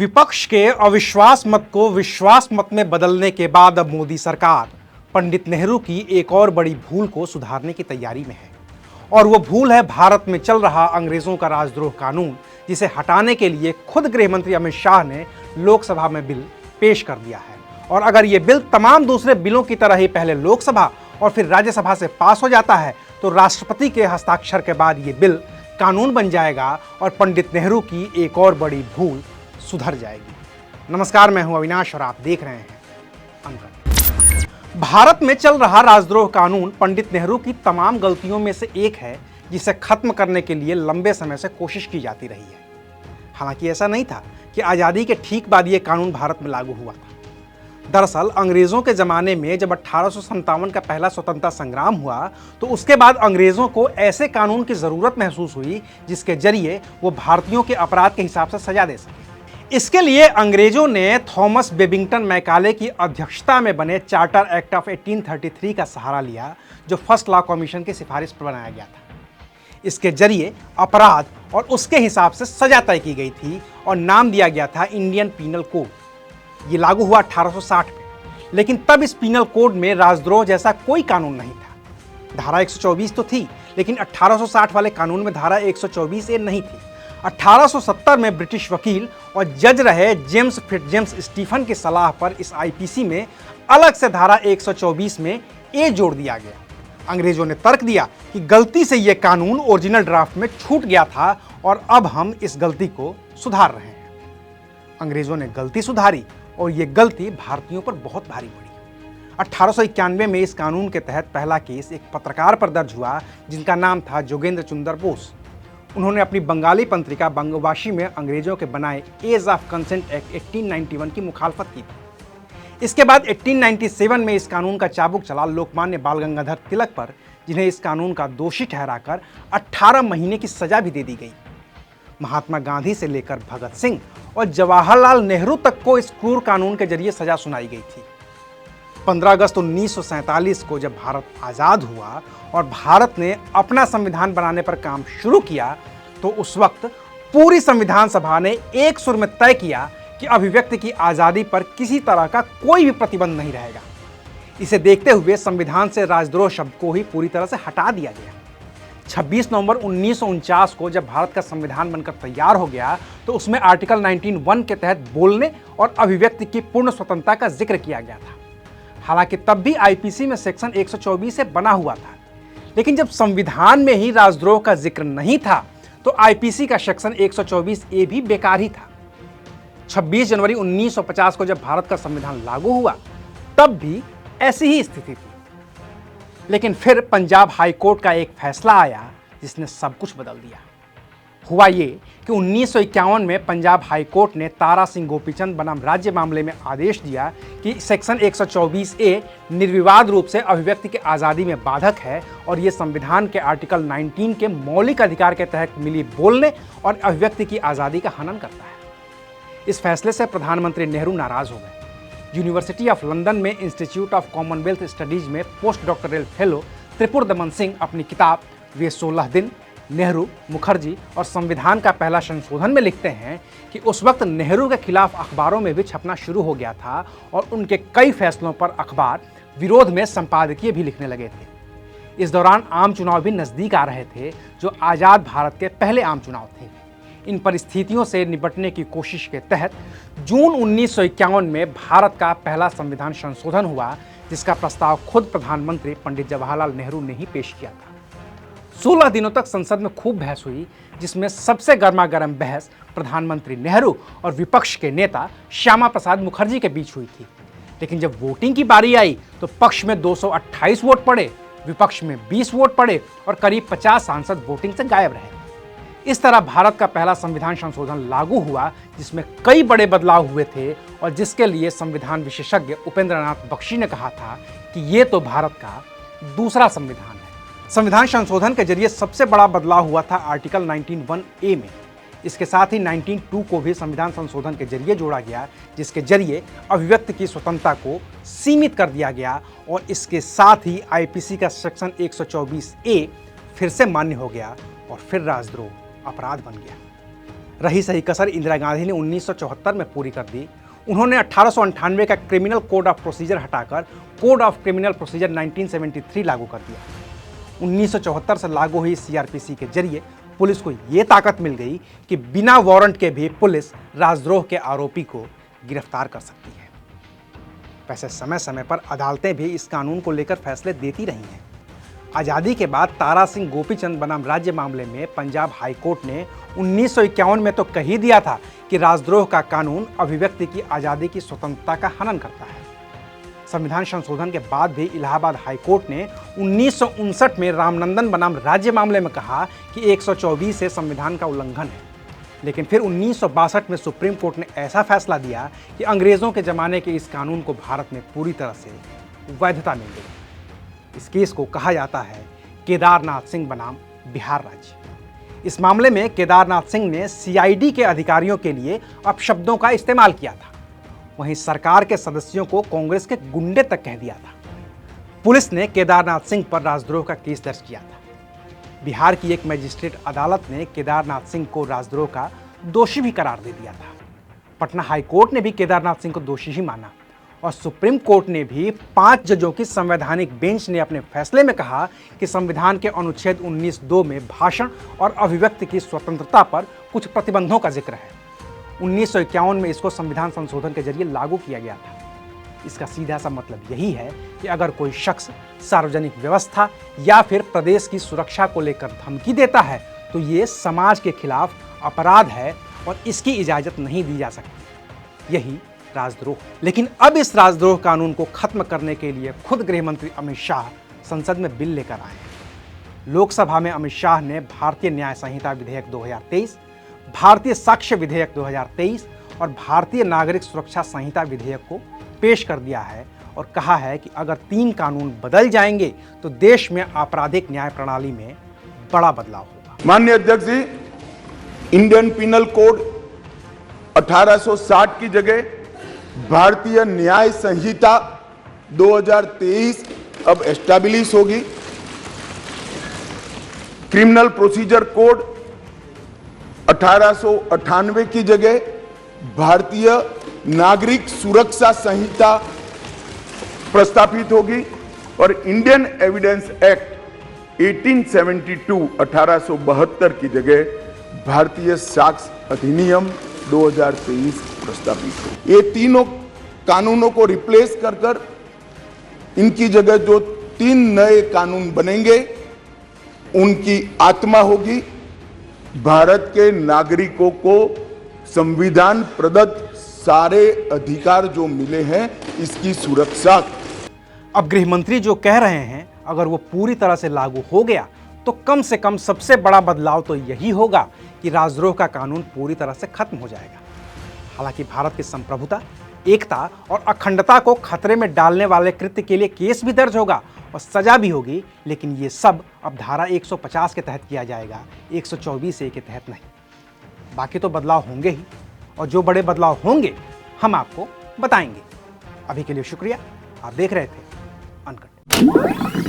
विपक्ष के अविश्वास मत को विश्वास मत में बदलने के बाद अब मोदी सरकार पंडित नेहरू की एक और बड़ी भूल को सुधारने की तैयारी में है। और वो भूल है भारत में चल रहा अंग्रेजों का राजद्रोह कानून, जिसे हटाने के लिए खुद गृह मंत्री अमित शाह ने लोकसभा में बिल पेश कर दिया है। और अगर ये बिल तमाम दूसरे बिलों की तरह ही पहले लोकसभा और फिर राज्यसभा से पास हो जाता है तो राष्ट्रपति के हस्ताक्षर के बाद ये बिल कानून बन जाएगा और पंडित नेहरू की एक और बड़ी भूल सुधर जाएगी। नमस्कार, मैं हूं अविनाश और आप देख रहे हैं अंकल। भारत में चल रहा राजद्रोह कानून पंडित नेहरू की तमाम गलतियों में से एक है, जिसे खत्म करने के लिए लंबे समय से कोशिश की जाती रही है। हालांकि ऐसा नहीं था कि आजादी के ठीक बाद यह कानून भारत में लागू हुआ था। दरअसल अंग्रेजों के जमाने में जब 1857 का पहला स्वतंत्रता संग्राम हुआ तो उसके बाद अंग्रेजों को ऐसे कानून की जरूरत महसूस हुई जिसके जरिए वो भारतीयों के अपराध के हिसाब से सजा दे सके। इसके लिए अंग्रेजों ने थॉमस बेबिंगटन मैकाले की अध्यक्षता में बने चार्टर एक्ट ऑफ 1833 का सहारा लिया, जो फर्स्ट लॉ कमीशन की सिफारिश पर बनाया गया था। इसके जरिए अपराध और उसके हिसाब से सजा तय की गई थी और नाम दिया गया था इंडियन पीनल कोड। ये लागू हुआ 1860 में, लेकिन तब इस पीनल कोड में राजद्रोह जैसा कोई कानून नहीं था। धारा 124 तो थी, लेकिन 1860 वाले कानून में धारा 124A नहीं थी। 1870 में ब्रिटिश वकील और जज रहे जेम्स फिट्जजेम्स स्टीफन की सलाह पर इस आईपीसी में अलग से धारा 124 में ए जोड़ दिया गया। अंग्रेजों ने तर्क दिया कि गलती से यह कानून ओरिजिनल ड्राफ्ट में छूट गया था और अब हम इस गलती को सुधार रहे हैं। अंग्रेजों ने गलती सुधारी और यह गलती भारतीयों पर बहुत भारी पड़ी। 1891 में इस कानून के तहत पहला केस एक पत्रकार पर दर्ज हुआ जिनका नाम था जोगेंद्र चुंदर बोस। उन्होंने अपनी बंगाली पत्रिका बंगवासी में अंग्रेजों के बनाए एज ऑफ कंसेंट एक्ट 1891 की मुखालफत की थी। इसके बाद 1897 में इस कानून का चाबुक चला लोकमान्य बाल गंगाधर तिलक पर, जिन्हें इस कानून का दोषी ठहराकर 18 महीने की सजा भी दे दी गई। महात्मा गांधी से लेकर भगत सिंह और जवाहरलाल नेहरू तक को इस क्रूर कानून के जरिए सजा सुनाई गई थी। 15 अगस्त 1947 को जब भारत आज़ाद हुआ और भारत ने अपना संविधान बनाने पर काम शुरू किया तो उस वक्त पूरी संविधान सभा ने एक सुर में तय किया कि अभिव्यक्ति की आज़ादी पर किसी तरह का कोई भी प्रतिबंध नहीं रहेगा। इसे देखते हुए संविधान से राजद्रोह शब्द को ही पूरी तरह से हटा दिया गया। 26 नवंबर 1949 को जब भारत का संविधान बनकर तैयार हो गया तो उसमें आर्टिकल 19(1) के तहत बोलने और अभिव्यक्ति की पूर्ण स्वतंत्रता का जिक्र किया गया था। हालांकि तब भी आईपीसी में सेक्शन 124 से बना हुआ था, लेकिन जब संविधान में ही राजद्रोह का जिक्र नहीं था तो आईपीसी का सेक्शन 124A भी बेकार ही था। 26 जनवरी 1950 को जब भारत का संविधान लागू हुआ तब भी ऐसी ही स्थिति थी, लेकिन फिर पंजाब हाई कोर्ट का एक फैसला आया जिसने सब कुछ बदल दिया। हुआ ये कि 1951 में पंजाब हाई कोर्ट ने तारा सिंह गोपीचंद बनाम राज्य मामले में आदेश दिया कि सेक्शन 124A निर्विवाद रूप से अभिव्यक्ति की आज़ादी में बाधक है और ये संविधान के आर्टिकल 19 के मौलिक अधिकार के तहत मिली बोलने और अभिव्यक्ति की आज़ादी का हनन करता है। इस फैसले से प्रधानमंत्री नेहरू नाराज हो गए। यूनिवर्सिटी ऑफ लंदन में इंस्टीट्यूट ऑफ कॉमनवेल्थ स्टडीज में पोस्ट डॉक्टरल फेलो त्रिपुर दमन सिंह अपनी किताब वे 16 दिन नेहरू, मुखर्जी और संविधान का पहला संशोधन में लिखते हैं कि उस वक्त नेहरू के खिलाफ अखबारों में भी छपना शुरू हो गया था और उनके कई फैसलों पर अखबार विरोध में संपादकीय भी लिखने लगे थे। इस दौरान आम चुनाव भी नजदीक आ रहे थे, जो आज़ाद भारत के पहले आम चुनाव थे। इन परिस्थितियों से निपटने की कोशिश के तहत जून 1951 में भारत का पहला संविधान संशोधन हुआ, जिसका प्रस्ताव खुद प्रधानमंत्री पंडित जवाहरलाल नेहरू ने ही पेश किया था। 16 दिनों तक संसद में खूब बहस हुई, जिसमें सबसे गर्मागर्म बहस प्रधानमंत्री नेहरू और विपक्ष के नेता श्यामा प्रसाद मुखर्जी के बीच हुई थी। लेकिन जब वोटिंग की बारी आई तो पक्ष में 228 वोट पड़े, विपक्ष में 20 वोट पड़े और करीब 50 सांसद वोटिंग से गायब रहे। इस तरह भारत का पहला संविधान संशोधन लागू हुआ, जिसमें कई बड़े बदलाव हुए थे और जिसके लिए संविधान विशेषज्ञ उपेंद्र नाथ बख्शी ने कहा था कि ये तो भारत का दूसरा संविधान है। संविधान संशोधन के जरिए सबसे बड़ा बदलाव हुआ था आर्टिकल 19(1)A में। इसके साथ ही 19(2) को भी संविधान संशोधन के जरिए जोड़ा गया, जिसके जरिए अभिव्यक्ति की स्वतंत्रता को सीमित कर दिया गया और इसके साथ ही आईपीसी का सेक्शन 124A फिर से मान्य हो गया और फिर राजद्रोह अपराध बन गया। रही सही कसर इंदिरा गांधी ने 1974 में पूरी कर दी। उन्होंने 1898 का क्रिमिनल कोड ऑफ प्रोसीजर हटाकर कोड ऑफ क्रिमिनल प्रोसीजर 1973 लागू कर दिया। 1974 से लागू हुई सीआरपीसी के जरिए पुलिस को ये ताकत मिल गई कि बिना वारंट के भी पुलिस राजद्रोह के आरोपी को गिरफ्तार कर सकती है। वैसे समय समय पर अदालतें भी इस कानून को लेकर फैसले देती रही हैं। आज़ादी के बाद तारा सिंह गोपीचंद बनाम राज्य मामले में पंजाब हाई कोर्ट ने 1951 में तो कह ही दिया था कि राजद्रोह का कानून अभिव्यक्ति की आज़ादी की स्वतंत्रता का हनन करता है। संविधान संशोधन के बाद भी इलाहाबाद हाई कोर्ट ने 1959 में रामनंदन बनाम राज्य मामले में कहा कि 124 से संविधान का उल्लंघन है। लेकिन फिर 1962 में सुप्रीम कोर्ट ने ऐसा फैसला दिया कि अंग्रेजों के जमाने के इस कानून को भारत में पूरी तरह से वैधता मिल गई। इस केस को कहा जाता है केदारनाथ सिंह बनाम बिहार राज्य। इस मामले में केदारनाथ सिंह ने सीआईडी के अधिकारियों के लिए अपशब्दों का इस्तेमाल किया था। वहीं सरकार के सदस्यों को कांग्रेस के गुंडे तक कह दिया था। पुलिस ने केदारनाथ सिंह पर राजद्रोह का केस दर्ज किया था। बिहार की एक मजिस्ट्रेट अदालत ने केदारनाथ सिंह को राजद्रोह का दोषी भी करार दे दिया था। पटना हाई कोर्ट ने भी केदारनाथ सिंह को दोषी ही माना और सुप्रीम कोर्ट ने भी 5 जजों की संवैधानिक बेंच ने अपने फैसले में कहा कि संविधान के अनुच्छेद 19(2) में भाषण और अभिव्यक्ति की स्वतंत्रता पर कुछ प्रतिबंधों का जिक्र है। 1951 में इसको संविधान संशोधन के जरिए लागू किया गया था। इसका सीधा सा मतलब यही है कि अगर कोई शख्स सार्वजनिक व्यवस्था या फिर प्रदेश की सुरक्षा को लेकर धमकी देता है तो ये समाज के खिलाफ अपराध है और इसकी इजाजत नहीं दी जा सकती। यही राजद्रोह। लेकिन अब इस राजद्रोह कानून को खत्म करने के लिए खुद गृह मंत्री अमित शाह संसद में बिल लेकर आए हैं। लोकसभा में अमित शाह ने भारतीय न्याय संहिता विधेयक 2023, भारतीय साक्ष्य विधेयक 2023 और भारतीय नागरिक सुरक्षा संहिता विधेयक को पेश कर दिया है और कहा है कि अगर 3 कानून बदल जाएंगे तो देश में आपराधिक न्याय प्रणाली में बड़ा बदलाव होगा। माननीय अध्यक्ष जी, इंडियन पिनल कोड 1860 की जगह भारतीय न्याय संहिता 2023 अब एस्टैब्लिश होगी। क्रिमिनल प्रोसीजर कोड 1898 की जगह भारतीय नागरिक सुरक्षा संहिता प्रस्तापित होगी और इंडियन एविडेंस एक्ट 1872 की जगह भारतीय साक्ष्य अधिनियम 2023 प्रस्तावित हो। ये तीनों कानूनों को रिप्लेस कर इनकी जगह जो 3 नए कानून बनेंगे उनकी आत्मा होगी भारत के नागरिकों को संविधान प्रदत्त सारे अधिकार जो मिले हैं इसकी सुरक्षा। अब गृह मंत्री जो कह रहे हैं अगर वो पूरी तरह से लागू हो गया तो कम से कम सबसे बड़ा बदलाव तो यही होगा कि राजद्रोह का कानून पूरी तरह से खत्म हो जाएगा। हालांकि भारत की संप्रभुता, एकता और अखंडता को खतरे में डालने वाले कृत्य के लिए केस भी दर्ज होगा और सजा भी होगी, लेकिन ये सब अब धारा 150 के तहत किया जाएगा, 124A के तहत नहीं। बाकी तो बदलाव होंगे ही और जो बड़े बदलाव होंगे हम आपको बताएंगे। अभी के लिए शुक्रिया। आप देख रहे थे अनकट।